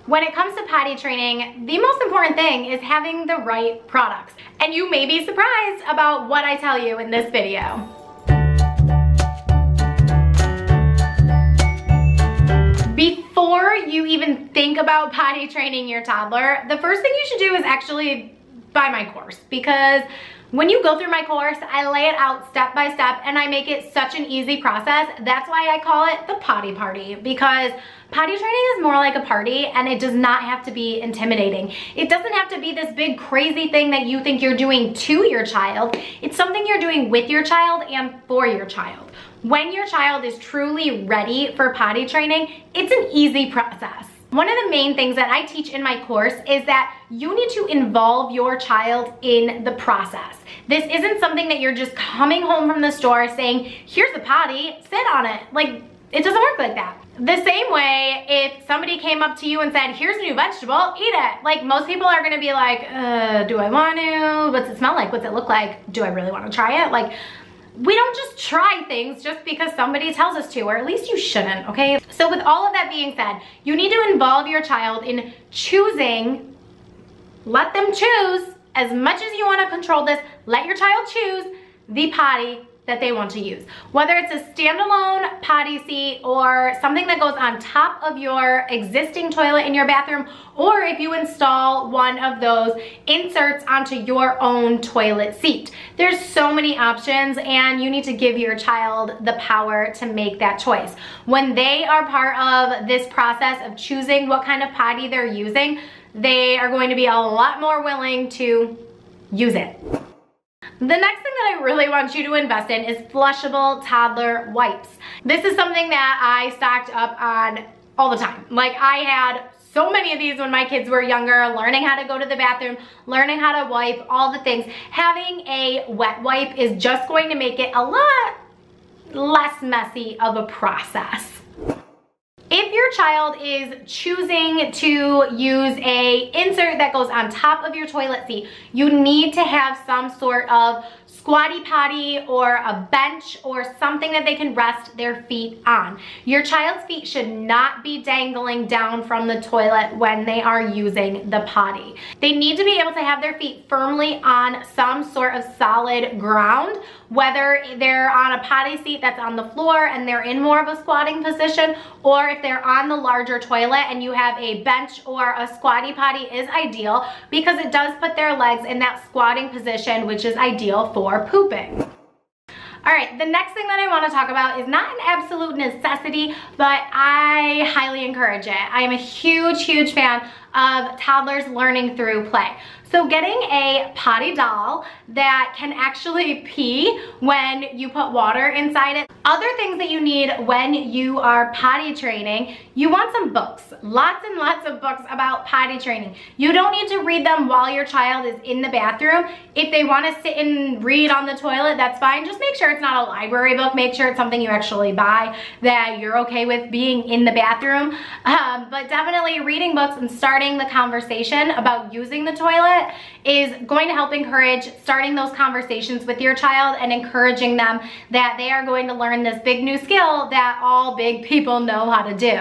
When it comes to potty training, the most important thing is having the right products. And you may be surprised about what I tell you in this video. Before you even think about potty training your toddler, the first thing you should do is actually buy my course, because when you go through my course, I lay it out step by step and I make it such an easy process. That's why I call it the potty party, because potty training is more like a party and it does not have to be intimidating. It doesn't have to be this big crazy thing that you think you're doing to your child. It's something you're doing with your child and for your child. When your child is truly ready for potty training, it's an easy process. One of the main things that I teach in my course is that you need to involve your child in the process. This isn't something that you're just coming home from the store saying, here's a potty, sit on it. Like, it doesn't work like that. The same way, if somebody came up to you and said, here's a new vegetable, eat it. Like, most people are gonna be like, do I want to? What's it smell like? What's it look like? Do I really want to try it? Like, we don't just try things just because somebody tells us to, or at least you shouldn't, okay? So with all of that being said, you need to involve your child in choosing. Let them choose. As much as you want to control this, let your child choose the potty that they want to use. Whether it's a standalone potty seat or something that goes on top of your existing toilet in your bathroom, or if you install one of those inserts onto your own toilet seat. There's so many options and you need to give your child the power to make that choice. When they are part of this process of choosing what kind of potty they're using, they are going to be a lot more willing to use it. The next thing that I really want you to invest in is flushable toddler wipes. This is something that I stocked up on all the time. Like, I had so many of these when my kids were younger, learning how to go to the bathroom, learning how to wipe, all the things. Having a wet wipe is just going to make it a lot less messy of a process. If your child is choosing to use a insert that goes on top of your toilet seat, you need to have some sort of squatty potty or a bench or something that they can rest their feet on. Your child's feet should not be dangling down from the toilet when they are using the potty. They need to be able to have their feet firmly on some sort of solid ground, whether they're on a potty seat that's on the floor and they're in more of a squatting position, or if they're on the larger toilet and you have a bench or a squatty potty is ideal, because it does put their legs in that squatting position, which is ideal for pooping. All right, the next thing that I want to talk about is not an absolute necessity, but I highly encourage it. I am a huge fan of toddlers learning through play. So getting a potty doll that can actually pee when you put water inside it. Other things that you need when you are potty training, you want some books. Lots and lots of books about potty training. You don't need to read them while your child is in the bathroom. If they want to sit and read on the toilet, that's fine. Just make sure it's not a library book. Make sure it's something you actually buy that you're okay with being in the bathroom. But definitely reading books and starting the conversation about using the toilet is going to help encourage starting those conversations with your child and encouraging them that they are going to learn this big new skill that all big people know how to do.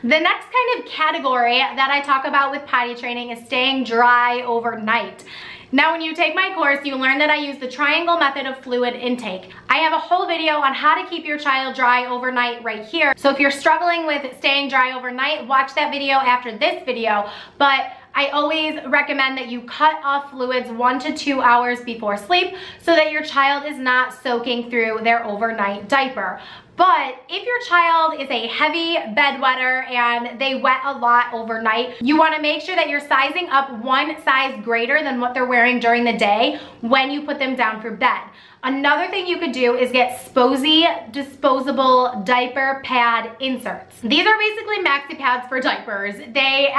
The next kind of category that I talk about with potty training is staying dry overnight. Now, when you take my course, you learn that I use the triangle method of fluid intake. I have a whole video on how to keep your child dry overnight right here. So if you're struggling with staying dry overnight, watch that video after this video. But I always recommend that you cut off fluids 1 to 2 hours before sleep so that your child is not soaking through their overnight diaper. But if your child is a heavy bedwetter and they wet a lot overnight, you want to make sure that you're sizing up one size greater than what they're wearing during the day when you put them down for bed. Another thing you could do is get FUSSY disposable diaper pad inserts. These are basically maxi pads for diapers. They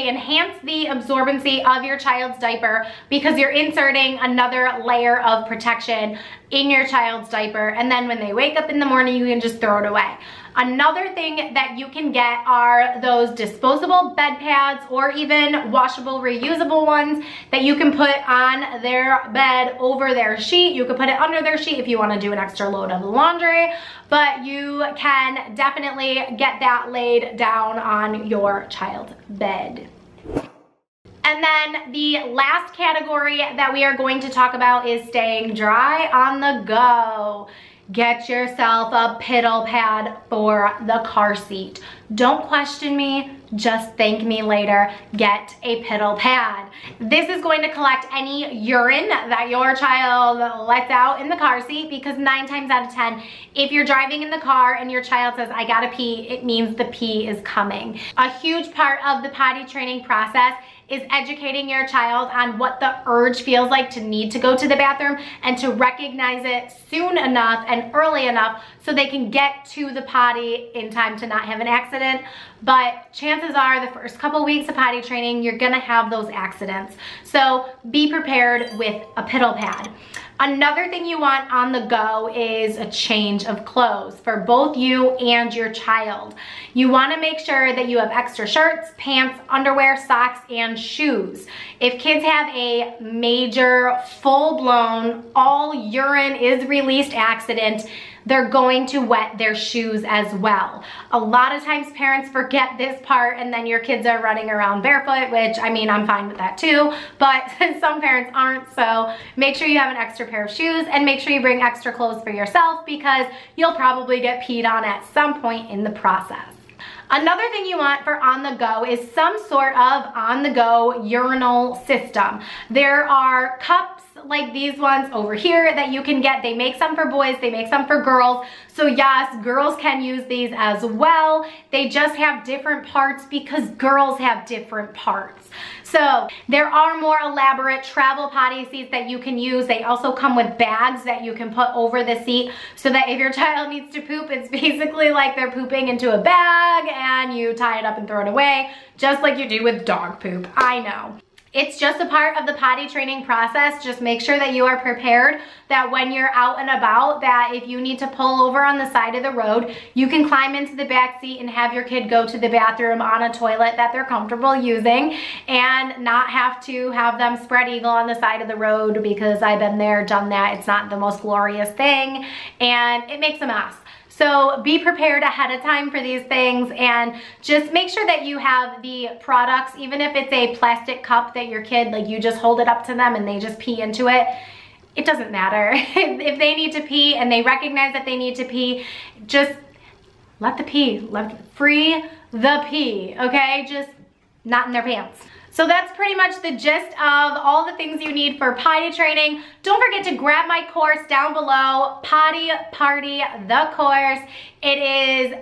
enhance the absorbency of your child's diaper because you're inserting another layer of protection in your child's diaper, and then when they wake up in the morning, you can just just throw it away. Another thing that you can get are those disposable bed pads or even washable, reusable ones that you can put on their bed over their sheet. You can put it under their sheet if you want to do an extra load of laundry, but you can definitely get that laid down on your child's bed. And then the last category that we are going to talk about is staying dry on the go. Get yourself a piddle pad for the car seat. Don't question me, just thank me later. Get a piddle pad. This is going to collect any urine that your child lets out in the car seat, because 9 times out of 10, if you're driving in the car and your child says, I gotta pee, it means the pee is coming. A huge part of the potty training process is educating your child on what the urge feels like to need to go to the bathroom and to recognize it soon enough and early enough so they can get to the potty in time to not have an accident. But chances are the first couple weeks of potty training, you're gonna have those accidents. So be prepared with a piddle pad. Another thing you want on the go is a change of clothes for both you and your child. You want to make sure that you have extra shirts, pants, underwear, socks, and shoes. If kids have a major, full-blown, all urine is released accident, they're going to wet their shoes as well. A lot of times parents forget this part and then your kids are running around barefoot, which, I mean, I'm fine with that too, but some parents aren't, so make sure you have an extra pair of shoes and make sure you bring extra clothes for yourself, because you'll probably get peed on at some point in the process. Another thing you want for on the go is some sort of on the go urinal system. There are cups like these ones over here that you can get. They make some for boys, they make some for girls. So yes, girls can use these as well. They just have different parts because girls have different parts. So there are more elaborate travel potty seats that you can use. They also come with bags that you can put over the seat so that if your child needs to poop, it's basically like they're pooping into a bag and you tie it up and throw it away, just like you do with dog poop. I know. It's just a part of the potty training process. Just make sure that you are prepared, that when you're out and about, that if you need to pull over on the side of the road, you can climb into the back seat and have your kid go to the bathroom on a toilet that they're comfortable using and not have to have them spread eagle on the side of the road, because I've been there, done that. It's not the most glorious thing and it makes a mess. So be prepared ahead of time for these things, and just make sure that you have the products, even if it's a plastic cup that your kid, like you just hold it up to them and they just pee into it. It doesn't matter. If they need to pee and they recognize that they need to pee, just let the pee, free the pee, okay? Just not in their pants. So that's pretty much the gist of all the things you need for potty training. Don't forget to grab my course down below, Potty Party, the course. It is,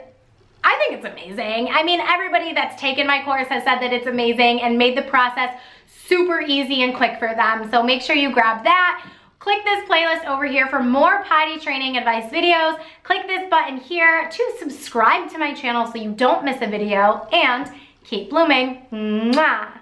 I think it's amazing. I mean, everybody that's taken my course has said that it's amazing and made the process super easy and quick for them. So make sure you grab that. Click this playlist over here for more potty training advice videos. Click this button here to subscribe to my channel so you don't miss a video, and keep blooming. Mwah.